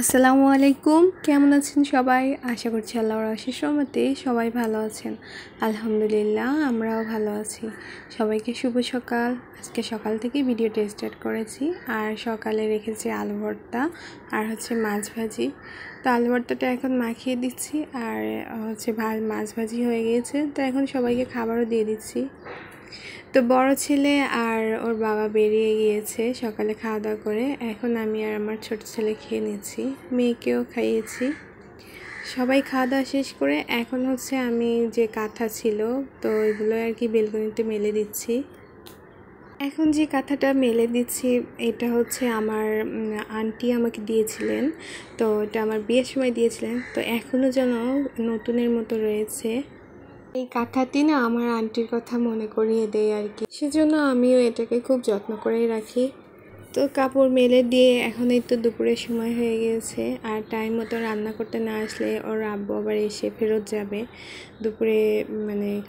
আসসালামু আলাইকুম, কেমন আছেন সবাই? আশা করছি আল্লাহর অশেষ রহমতে সবাই ভালো আছেন। আলহামদুলিল্লাহ, আমরাও ভালো আছি। সবাইকে শুভ সকাল। আজকে সকাল থেকে ভিডিওটা স্টার্ট করেছি। আর সকালে রেখেছি আলু ভর্তা আর মাছ ভাজি। তো আলু ভর্তাটা এখন মাখিয়ে দিচ্ছি, আর মাছ ভাজি হয়ে গিয়েছে। তো এখন সবাইকে খাবারও দিয়ে দিচ্ছি। তো বড় ছেলে আর ওর বাবা বেরিয়ে গিয়েছে সকালে খাওয়া দাওয়া করে। এখন আমি আর আমার ছোট ছেলে খেয়ে নিচ্ছি, মেয়েকেও খাইয়েছি। সবাই খাওয়া দাওয়া শেষ করে এখন আমি যে কাঁথা ছিল তো এগুলো আর কি বেলকনিতে মেলে দিচ্ছি। এখন যে কাঁথাটা মেলে দিচ্ছি এটা আমার আন্টি আমাকে দিয়েছিলেন। তো এটা আমার বিয়ের সময় দিয়েছিলেন, তো এখনও যেন নতুনের মতো রয়েছে। এই কাঁথাটি না আমার আন্টির কথা মনে করিয়ে দেয় আর কি, সেজন্য আমিও এটাকে খুব যত্ন করেই রাখি। তো কাপড় মেলে দিয়ে এখন এই তো দুপুরের সময় হয়ে গিয়েছে, আর টাইম মতো রান্না করতে না আসলে ওর আব্বু আবার এসে ফেরত যাবে, দুপুরে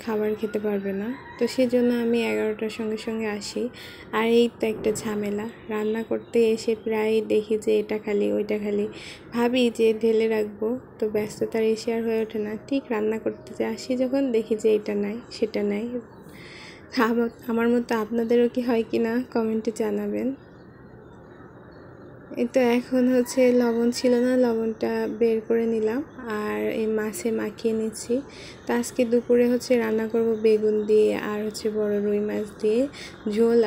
খাবার খেতে পারবে না। তো সেজন্য আমি 11টার সঙ্গে সঙ্গে আসি। আর এই তো একটা ঝামেলা, রান্না করতে এসে প্রায় দেখি যে এটা খালি ওইটা খালি, ভাবি যে ঢেলে রাখবো, তো ব্যস্ততার এসে আর হয়ে ওঠে না। ঠিক রান্না করতে আসি যখন দেখি যে এটা নাই সেটা নাই। আমার মতো আপনাদেরও কি হয় কি না কমেন্টে জানাবেন। এই তো এখন লবণ ছিল না, লবণটা বের করে নিলাম আর এই মাছে মাখিয়ে নিচ্ছি। তো আজকে দুপুরে রান্না করব বেগুন দিয়ে আর বড় রুই মাছ দিয়ে ঝোল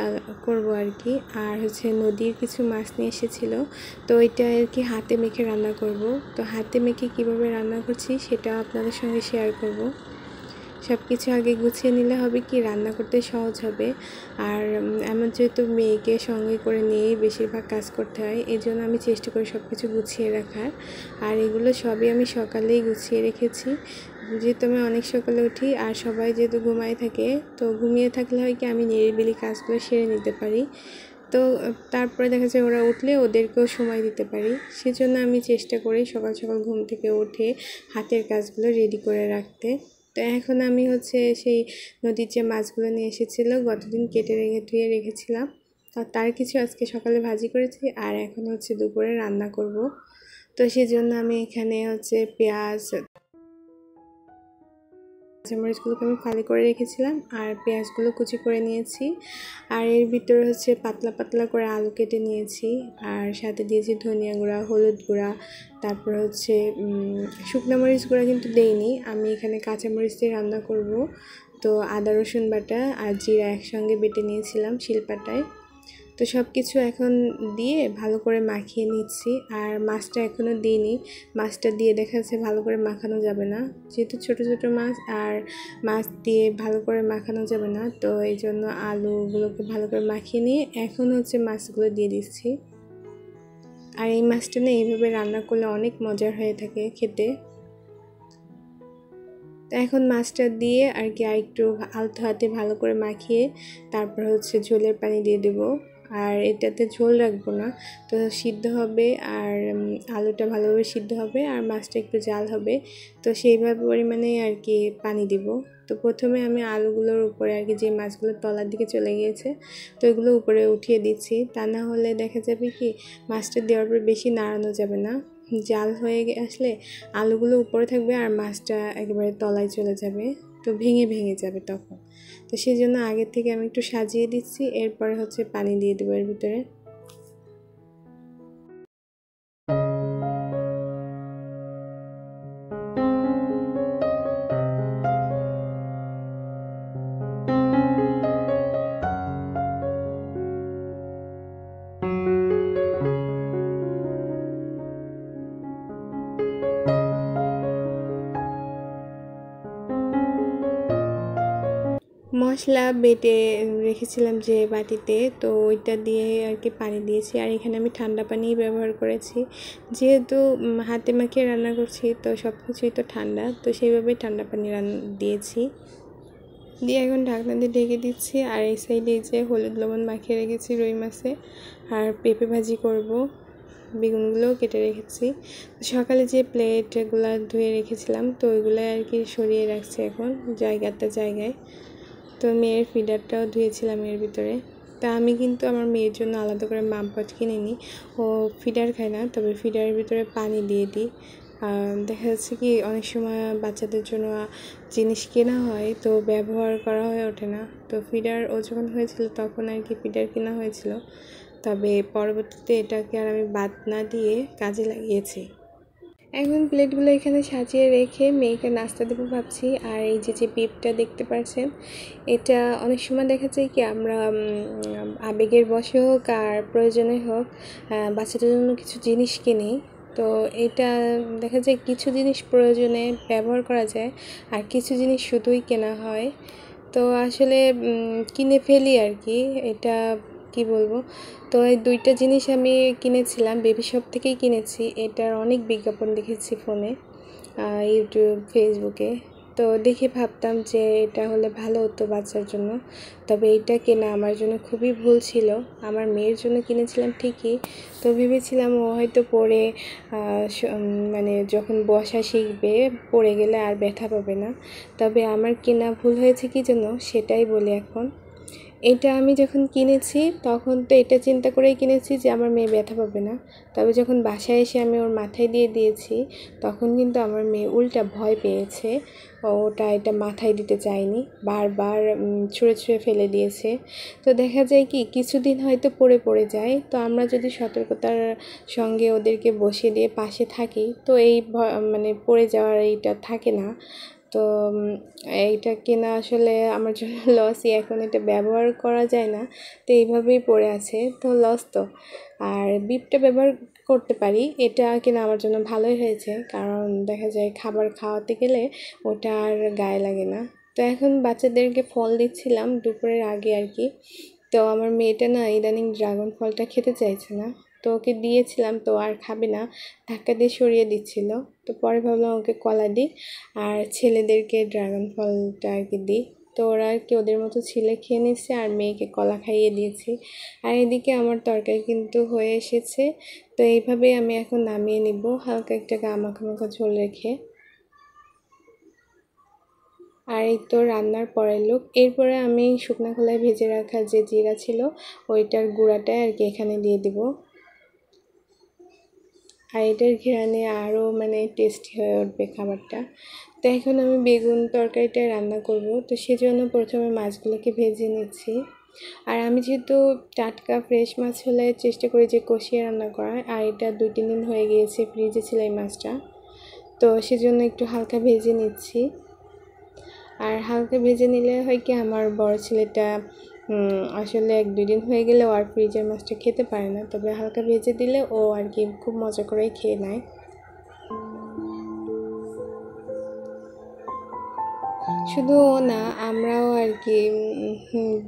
করব আর কি। আর নদীর কিছু মাছ নিয়ে এসেছিলো, তো ওইটা আর কি হাতে মেখে রান্না করব। তো হাতে মেখে কিভাবে রান্না করছি সেটা আপনাদের সঙ্গে শেয়ার করব। সব কিছু আগে গুছিয়ে নিলে হবে কি রান্না করতে সহজ হবে। আর আমার যেহেতু মেয়েকে সঙ্গে করে নিয়েই বেশিরভাগ কাজ করতে হয়, এই জন্য আমি চেষ্টা করি সব কিছু গুছিয়ে রাখার। আর এগুলো সবই আমি সকালেই গুছিয়ে রেখেছি, যেহেতু আমি অনেক সকালে উঠি আর সবাই যেহেতু ঘুমায় থাকে, তো ঘুমিয়ে থাকলে হয় কি আমি নিরিবিলি কাজগুলো সেরে নিতে পারি। তো তারপরে দেখা যায় ওরা উঠলে ওদেরকেও সময় দিতে পারি, সেজন্য আমি চেষ্টা করি সকাল সকাল ঘুম থেকে উঠে হাতের কাজগুলো রেডি করে রাখতে। তো এখন আমি সেই নদীর যে মাছগুলো নিয়ে এসেছিলো গতদিন কেটে ধুয়ে রেখেছিলাম, তার কিছু আজকে সকালে ভাজি করেছি আর এখন দুপুরে রান্না করব। তো সেজন্য আমি এখানে পেঁয়াজ কাঁচামরিচগুলোকে আমি ফালি করে রেখেছিলাম আর পেঁয়াজগুলো কুচি করে নিয়েছি। আর এর ভিতরে পাতলা পাতলা করে আলু কেটে নিয়েছি, আর সাথে দিয়েছি ধনিয়া গুঁড়া, হলুদ গুঁড়া, তারপর শুকনো মরিচ গুঁড়া কিন্তু দেইনি, আমি এখানে কাঁচামরিচ দিয়ে রান্না করব। তো আদা রসুন বাটা আর জিরা একসঙ্গে বেটে নিয়েছিলাম শিলপাটায়। তো সব কিছু এখন দিয়ে ভালো করে মাখিয়ে নিচ্ছি। আর মাছটা এখনও দিইনি, মাছটা দিয়ে দেখা যাচ্ছে ভালো করে মাখানো যাবে না, যেহেতু ছোটো ছোটো মাছ আর মাছ দিয়ে ভালো করে মাখানো যাবে না। তো এই জন্য আলুগুলোকে ভালো করে মাখিয়ে নিয়ে এখন মাছগুলো দিয়ে দিচ্ছি। আর এই মাছটা না এইভাবে রান্না করলে অনেক মজার হয়ে থাকে খেতে। তো এখন মাছটা দিয়ে আর কি আরেকটু আলতো হাতে ভালো করে মাখিয়ে তারপর ঝোলের পানি দিয়ে দেবো। আর এটাতে ঝোল রাখবো না, তো সিদ্ধ হবে আর আলুটা ভালোভাবে সিদ্ধ হবে আর মাছটা একটু জাল হবে, তো সেইভাবে পরিমাণে আর কি পানি দিব। তো প্রথমে আমি আলুগুলোর উপরে আর কি যে মাছগুলো তলার দিকে চলে গিয়েছে তো এগুলো উপরে উঠিয়ে দিচ্ছি, তা না হলে দেখা যাবে কি মাছটা দেওয়ার পর বেশি নাড়ানো যাবে না, জাল হয়ে আসলে আলুগুলো উপরে থাকবে আর মাছটা একেবারে তলায় চলে যাবে, তো ভেঙে ভেঙে যাবে তখন। তো সেই জন্য আগের থেকে আমি একটু সাজিয়ে দিচ্ছি, এরপরে পানি দিয়ে দেবো এর ভিতরে। মশলা বেটে রেখেছিলাম যে বাটিতে, তো ওইটা দিয়ে আর কি পানি দিয়েছি। আর এখানে আমি ঠান্ডা পানি ব্যবহার করেছি, যেহেতু হাতে মাখিয়ে রান্না করছি তো সব কিছুই তো ঠান্ডা, তো সেইভাবেই ঠান্ডা পানি দিয়েছি। দিয়ে এখন ঢাকনা দিয়ে ঢেকে দিচ্ছি। আর এই সাইডে যে হলুদ লবণ মাখিয়ে রেখেছি রুই মাছে, আর পেঁপে ভাজি করব, বেগুনগুলোও কেটে রেখেছি। সকালে যে প্লেটগুলো ধুয়ে রেখেছিলাম তো ওইগুলো আর কি সরিয়ে রাখছি এখন জায়গায়। তো মেয়ের ফিডারটাও ধুয়েছিলাম এর ভিতরে। তা আমি কিন্তু আমার মেয়ের জন্য আলাদা করে মামপট কিনে নিই। ও ফিডার খায় না, তবে ফিডারের ভিতরে পানি দিয়ে দিই। দেখা যাচ্ছে কি অনেক সময় বাচ্চাদের জন্য জিনিস কেনা হয় তো ব্যবহার করা হয়ে ওঠে না। তো ফিডার ও যখন হয়েছিল তখন আর কি ফিডার কেনা হয়েছিল, তবে পরবর্তীতে এটাকে আর আমি বাদ না দিয়ে কাজে লাগিয়েছি। এখন প্লেটগুলো এখানে সাজিয়ে রেখে মেয়েকে নাস্তা দেবো ভাবছি। আর এই যে পিপটা দেখতে পাচ্ছেন, এটা অনেক সময় দেখা যায় কি আমরা আবেগের বশে হোক আর প্রয়োজনে হোক বাচ্চাদের জন্য কিছু জিনিস কিনি। তো এটা দেখা যায় কিছু জিনিস প্রয়োজনে ব্যবহার করা যায় আর কিছু জিনিস শুধুই কেনা হয়। তো আসলে কিনে ফেলি আর কি, এটা কি বলবো। তো এই দুইটা জিনিস আমি কিনেছিলাম বেবি শপ থেকেই কিনেছি। এটার অনেক বিজ্ঞাপন দেখেছি ফোনে, ইউটিউব, ফেসবুকে। তো দেখে ভাবতাম যে এটা হলে ভালো হতো বাচ্চার জন্য, তবে এটা কেনা আমার জন্য খুবই ভুল ছিল। আমার মেয়ের জন্য কিনেছিলাম ঠিকই, তো ভেবেছিলাম ও হয়তো পরে মানে যখন বসা শিখবে পড়ে গেলে আর ব্যথা পাবে না। তবে আমার কেনা ভুল হয়েছে কি জন্য সেটাই বলি এখন। এটা আমি যখন কিনেছি তখন তো এটা চিন্তা করেই কিনেছি যে আমার মেয়ে ব্যথা পাবে না। তবে যখন বাসায় এসে আমি ওর মাথায় দিয়ে দিয়েছি তখন কিন্তু আমার মেয়ে উল্টা ভয় পেয়েছে। ওটা এটা মাথায় দিতে চায়নি, বারবার ছুঁড়ে ছুঁড়ে ফেলে দিয়েছে। তো দেখা যায় কি কিছুদিন হয়তো পড়ে যায়, তো আমরা যদি সতর্কতার সঙ্গে ওদেরকে বসিয়ে দিয়ে পাশে থাকি তো এই মানে পড়ে যাওয়ার এইটা থাকে না। তো এইটা কেনা আসলে আমার জন্য লসই, এখন এটা ব্যবহার করা যায় না, তো এইভাবেই পড়ে আছে, তো লস তো। আর বিপটা ব্যবহার করতে পারি, এটা কিনা আমার জন্য ভালোই হয়েছে, কারণ দেখা যায় খাবার খাওয়াতে গেলে ওটা আর গায়ে লাগে না। তো এখন বাচ্চাদেরকে ফল দিচ্ছিলাম দুপুরের আগে আর কি। তো আমার মেয়েটা না ইদানিং ড্রাগন ফলটা খেতে চাইছে না, তো ওকে দিয়েছিলাম তো আর খাবে না, ধাক্কা দিয়ে সরিয়ে দিচ্ছিল। তো পরে ভাবলাম ওকে কলা দিই আর ছেলেদেরকে ড্রাগন ফলটা আর কি দিই। তো ওরা আর কি ওদের মতো ছিলে খেয়ে নিচ্ছে আর মেয়েকে কলা খাইয়ে দিয়েছি। আর এদিকে আমার তরকারি কিন্তু হয়ে এসেছে, তো এইভাবেই আমি এখন নামিয়ে নিব হালকা একটা মাখা মাখা ঝোল রেখে। আর এই তো রান্নার পরের লুক। এরপরে আমি শুকনো খোলায় ভেজে রাখা যে জিরা ছিল ওইটার গুঁড়াটাই আর কি এখানে দিয়ে দিব। আর এটার ঘ্রাণে আরও মানে টেস্টি হয়ে উঠবে খাবারটা। তো এখন আমি বেগুন তরকারিটা রান্না করব, তো সেজন্য প্রথমে মাছগুলোকে ভেজে নিচ্ছি। আর আমি যেহেতু টাটকা ফ্রেশ মাছ হলে চেষ্টা করি যে কষিয়ে রান্না করার, আর এটা 2-3 দিন হয়ে গিয়েছে, ফ্রিজে ছিল এই মাছটা, তো সেজন্য একটু হালকা ভেজে নিচ্ছি। আর হালকা ভেজে নিলে হয় কি আমার বড় ছেলেটা আসলে 1-2 দিন হয়ে গেলে ও আর ফ্রিজের মাছটা খেতে পারে না, তবে হালকা ভেজে দিলে ও আর কি খুব মজা করেই খেয়ে নেয়। শুধু ও না, আমরাও আর কি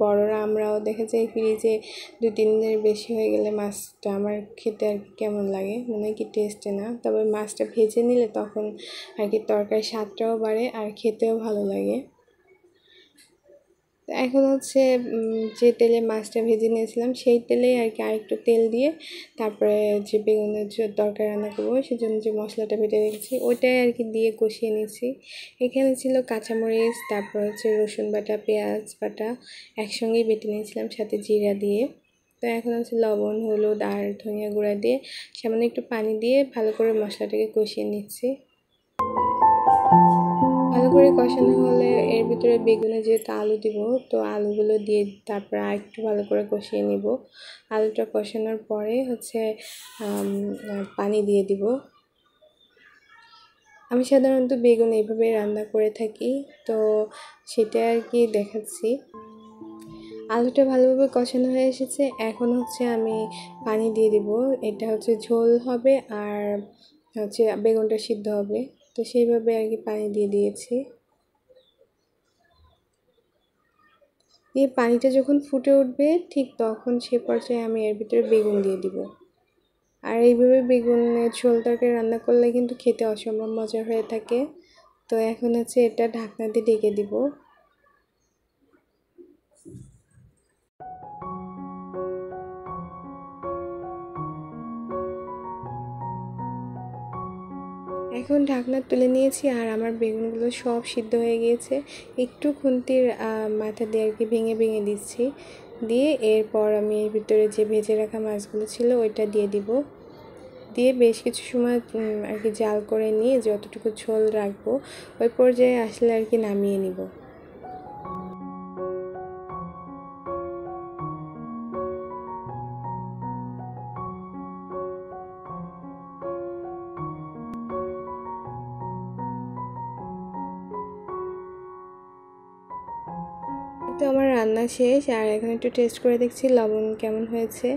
বড়রা আমরাও দেখা যায় ফ্রিজে 2-3 দিনের বেশি হয়ে গেলে মাছটা আমার খেতে আর কি কেমন লাগে, মনে হয় কি টেস্টে না। তবে মাছটা ভেজে নিলে তখন আর কি তরকারির স্বাদটাও বাড়ে আর খেতেও ভালো লাগে। এখন হচ্ছে যে তেলে মাছটা ভেজে নিয়েছিলাম সেই তেলেই আর কি আরেকটু তেল দিয়ে তারপরে যে বেগুনের তরকারি রান্না করবো সেজন্য যে মশলাটা বেটে রেখেছি ওইটাই আর কি দিয়ে কষিয়ে নিয়েছি। এখানে ছিল কাঁচামরিচ, তারপর হচ্ছে রসুন বাটা, পেঁয়াজ বাটা একসঙ্গেই বেটে নিয়েছিলাম, সাথে জিরা দিয়ে। তো এখন হচ্ছে লবণ, হলুদ আর ধনিয়া গুঁড়া দিয়ে সামান্য একটু পানি দিয়ে ভালো করে মশলাটাকে কষিয়ে নিচ্ছি। ভালো করে কষানো হলে এর ভিতরে বেগুনে যেহেতু আলু দিব, তো আলুগুলো দিয়ে তারপর আর একটু ভালো করে কষিয়ে নিব। আলুটা কষানোর পরে হচ্ছে পানি দিয়ে দিব। আমি সাধারণত বেগুন এইভাবে রান্না করে থাকি, তো সেটা আর কি দেখাচ্ছি। আলুটা ভালোভাবে কষানো হয়ে এসেছে, এখন হচ্ছে আমি পানি দিয়ে দিব। এটা হচ্ছে ঝোল হবে আর হচ্ছে বেগুনটা সিদ্ধ হবে, তো সেইভাবে আর কি পানি দিয়ে দিয়েছি। দিয়ে পানিটা যখন ফুটে উঠবে ঠিক তখন সে পর্যায়ে আমি এর ভিতরে বেগুন দিয়ে দিব। আর এইভাবে বেগুনের ঝোল তরকারি রান্না করলে কিন্তু খেতে অসম্ভব মজার হয়ে থাকে। তো এখন হচ্ছে এটা ঢাকনা দিয়ে ঢেকে দিব। এখন ঢাকনা তুলে নিয়েছি আর আমার বেগুনগুলো সব সিদ্ধ হয়ে গিয়েছে। একটু খুন্তির মাথা দিয়ে আর কি ভেঙে ভেঙে দিচ্ছি, দিয়ে এরপর আমি এর ভিতরে যে ভেজে রাখা মাছগুলো ছিল ওইটা দিয়ে দিব। দিয়ে বেশ কিছু সময় আর কি জাল করে নিয়ে যতটুকু ঝোল রাখবো ওই পর্যায়ে আসলে আর কি নামিয়ে নিব। তো আমার রান্না শেষ, আর এখন একটু টেস্ট করে দেখছি লবণ কেমন হয়েছে।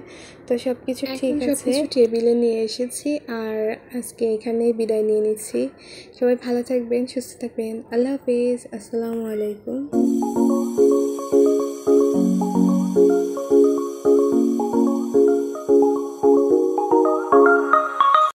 তো সব কিছু ঠিক আছে, টেবিলে নিয়ে এসেছি। আর আজকে এখানেই বিদায় নিয়ে নিচ্ছি। সবাই ভালো থাকবেন, সুস্থ থাকবেন। আল্লাহ হাফিজ, আসসালামু আলাইকুম।